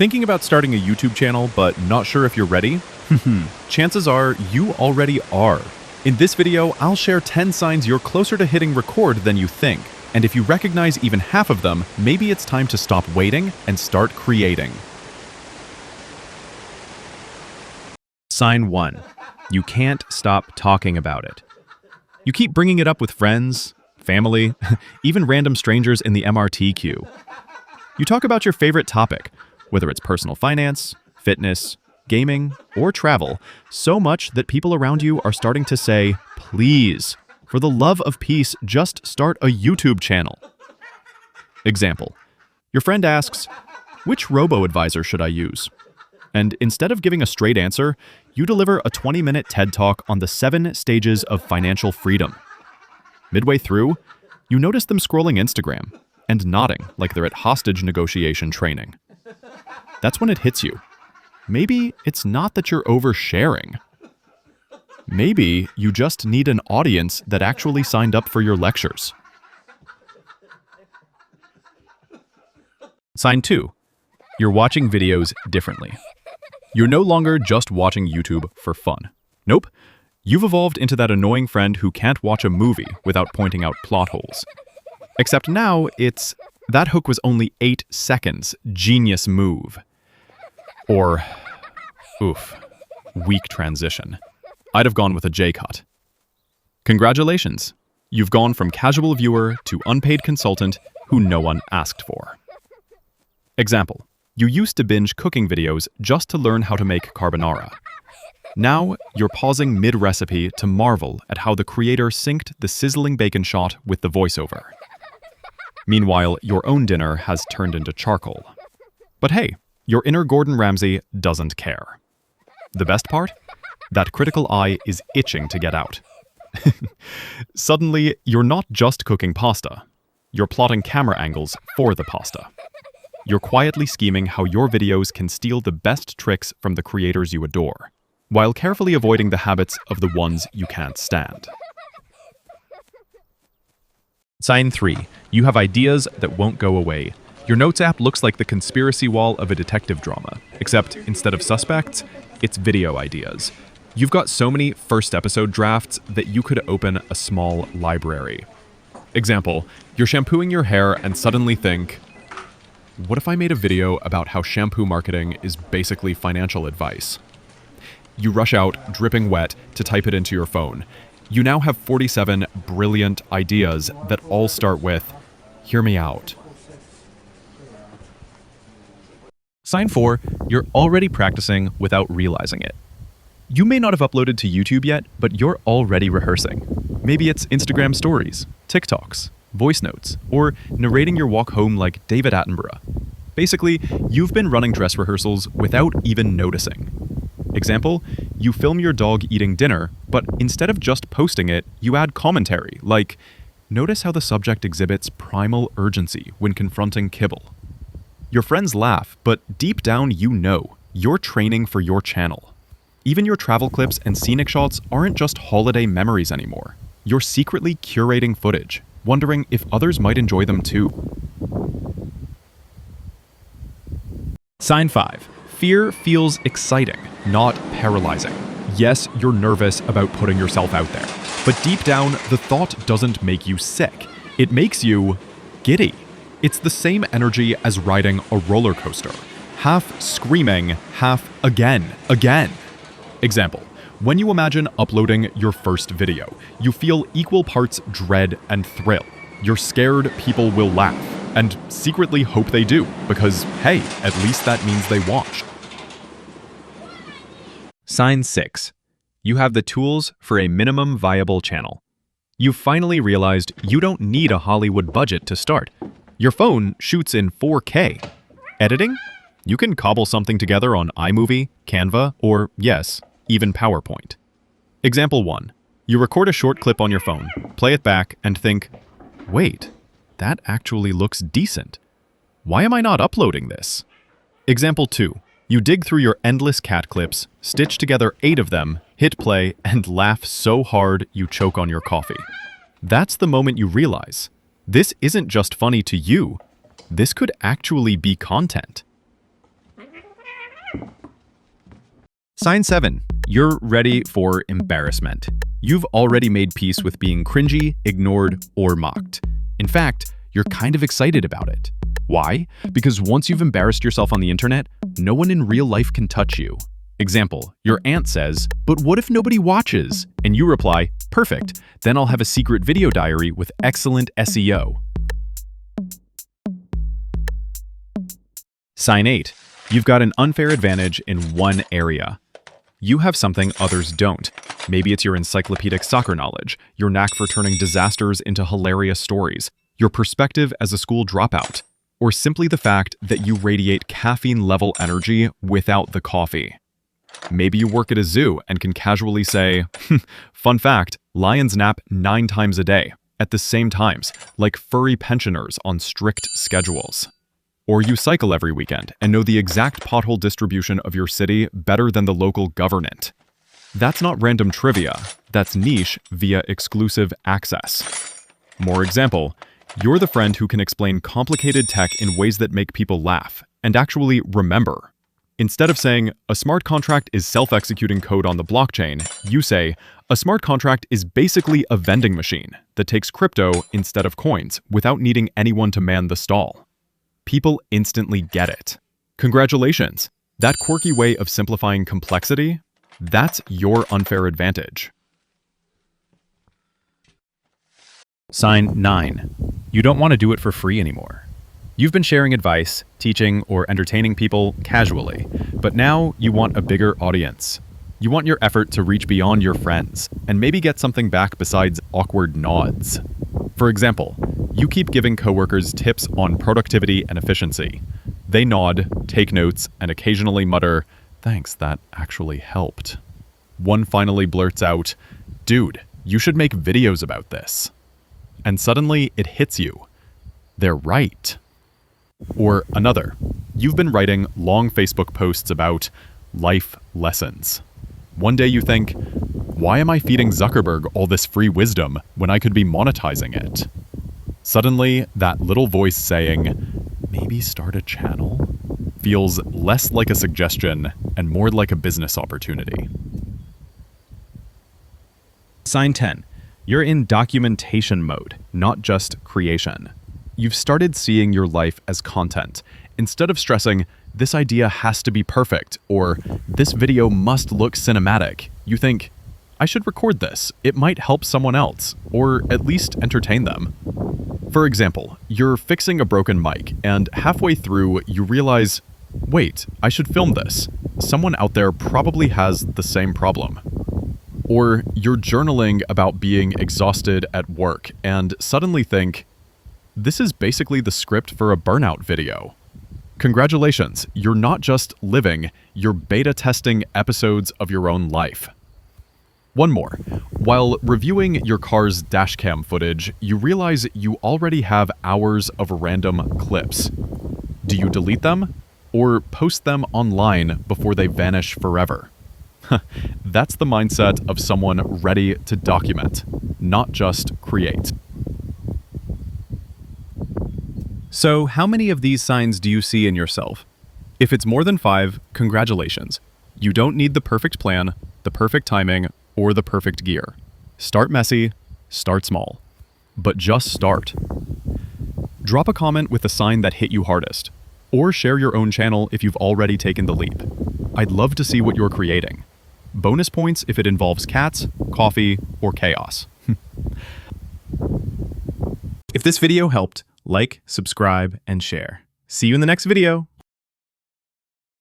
Thinking about starting a YouTube channel but not sure if you're ready? Chances are you already are. In this video, I'll share 10 signs you're closer to hitting record than you think. And if you recognize even half of them, maybe it's time to stop waiting and start creating. Sign 1. You can't stop talking about it. You keep bringing it up with friends, family, even random strangers in the MRT queue. You talk about your favorite topic, whether it's personal finance, fitness, gaming, or travel, so much that people around you are starting to say, please, for the love of peace, just start a YouTube channel. Example, your friend asks, which robo-advisor should I use? And instead of giving a straight answer, you deliver a 20-minute TED Talk on the 7 stages of financial freedom. Midway through, you notice them scrolling Instagram and nodding like they're at hostage negotiation training. That's when it hits you. Maybe it's not that you're oversharing. Maybe you just need an audience that actually signed up for your lectures. Sign 2. You're watching videos differently. You're no longer just watching YouTube for fun. Nope. You've evolved into that annoying friend who can't watch a movie without pointing out plot holes. Except now it's, that hook was only 8 seconds. Genius move. Or, oof, weak transition. I'd have gone with a J-cut. Congratulations. You've gone from casual viewer to unpaid consultant who no one asked for. Example. You used to binge cooking videos just to learn how to make carbonara. Now, you're pausing mid-recipe to marvel at how the creator synced the sizzling bacon shot with the voiceover. Meanwhile, your own dinner has turned into charcoal. But hey, your inner Gordon Ramsay doesn't care. The best part? That critical eye is itching to get out. Suddenly, you're not just cooking pasta. You're plotting camera angles for the pasta. You're quietly scheming how your videos can steal the best tricks from the creators you adore, while carefully avoiding the habits of the ones you can't stand. Sign 3. You have ideas that won't go away. Your Notes app looks like the conspiracy wall of a detective drama, except instead of suspects, it's video ideas. You've got so many first episode drafts that you could open a small library. Example, you're shampooing your hair and suddenly think, what if I made a video about how shampoo marketing is basically financial advice? You rush out, dripping wet, to type it into your phone. You now have 47 brilliant ideas that all start with, hear me out. Sign 4, you're already practicing without realizing it. You may not have uploaded to YouTube yet, but you're already rehearsing. Maybe it's Instagram stories, TikToks, voice notes, or narrating your walk home like David Attenborough. Basically, you've been running dress rehearsals without even noticing. Example, you film your dog eating dinner, but instead of just posting it, you add commentary, like, notice how the subject exhibits primal urgency when confronting kibble. Your friends laugh, but deep down you know, you're training for your channel. Even your travel clips and scenic shots aren't just holiday memories anymore. You're secretly curating footage, wondering if others might enjoy them too. Sign 5. Fear feels exciting, not paralyzing. Yes, you're nervous about putting yourself out there, but deep down, the thought doesn't make you sick. It makes you giddy. It's the same energy as riding a roller coaster. Half screaming, half again. Example. When you imagine uploading your first video, you feel equal parts dread and thrill. You're scared people will laugh, and secretly hope they do, because, hey, at least that means they watched. Sign 6. You have the tools for a minimum viable channel. You've finally realized you don't need a Hollywood budget to start. Your phone shoots in 4K. Editing? You can cobble something together on iMovie, Canva, or, yes, even PowerPoint. Example 1. You record a short clip on your phone, play it back, and think, wait, that actually looks decent. Why am I not uploading this? Example 2. You dig through your endless cat clips, stitch together 8 of them, hit play, and laugh so hard you choke on your coffee. That's the moment you realize, this isn't just funny to you, this could actually be content. Sign 7. You're ready for embarrassment. You've already made peace with being cringy, ignored, or mocked. In fact, you're kind of excited about it. Why? Because once you've embarrassed yourself on the internet, no one in real life can touch you. Example, your aunt says, "But what if nobody watches?" And you reply, "Perfect, then I'll have a secret video diary with excellent SEO." Sign 8. You've got an unfair advantage in one area. You have something others don't. Maybe it's your encyclopedic soccer knowledge, your knack for turning disasters into hilarious stories, your perspective as a school dropout, or simply the fact that you radiate caffeine-level energy without the coffee. Maybe you work at a zoo and can casually say, "Fun fact, lions nap 9 times a day, at the same times, like furry pensioners on strict schedules." Or you cycle every weekend and know the exact pothole distribution of your city better than the local government. That's not random trivia, that's niche via exclusive access. More example, you're the friend who can explain complicated tech in ways that make people laugh and actually remember. Instead of saying, "A smart contract is self-executing code on the blockchain," you say, "A smart contract is basically a vending machine that takes crypto instead of coins without needing anyone to man the stall." People instantly get it. Congratulations! That quirky way of simplifying complexity, that's your unfair advantage. Sign 9. You don't want to do it for free anymore. You've been sharing advice, teaching, or entertaining people casually, but now you want a bigger audience. You want your effort to reach beyond your friends, and maybe get something back besides awkward nods. For example, you keep giving coworkers tips on productivity and efficiency. They nod, take notes, and occasionally mutter, "Thanks, that actually helped." One finally blurts out, "Dude, you should make videos about this." And suddenly it hits you. They're right. Or another, you've been writing long Facebook posts about life lessons. One day you think, "Why am I feeding Zuckerberg all this free wisdom when I could be monetizing it?" Suddenly, that little voice saying, "Maybe start a channel," feels less like a suggestion and more like a business opportunity. Sign 10. You're in documentation mode, not just creation. You've started seeing your life as content. Instead of stressing, "This idea has to be perfect," or "This video must look cinematic," you think, "I should record this. It might help someone else, or at least entertain them." For example, you're fixing a broken mic, and halfway through you realize, "Wait, I should film this. Someone out there probably has the same problem." Or you're journaling about being exhausted at work and suddenly think, "This is basically the script for a burnout video." Congratulations, you're not just living, you're beta testing episodes of your own life. One more. While reviewing your car's dashcam footage, you realize you already have hours of random clips. Do you delete them? Or post them online before they vanish forever? That's the mindset of someone ready to document, not just create. So, how many of these signs do you see in yourself? If it's more than 5, congratulations. You don't need the perfect plan, the perfect timing, or the perfect gear. Start messy, start small. But just start. Drop a comment with the sign that hit you hardest, or share your own channel if you've already taken the leap. I'd love to see what you're creating. Bonus points if it involves cats, coffee, or chaos. If this video helped, like, subscribe, and share. See you in the next video.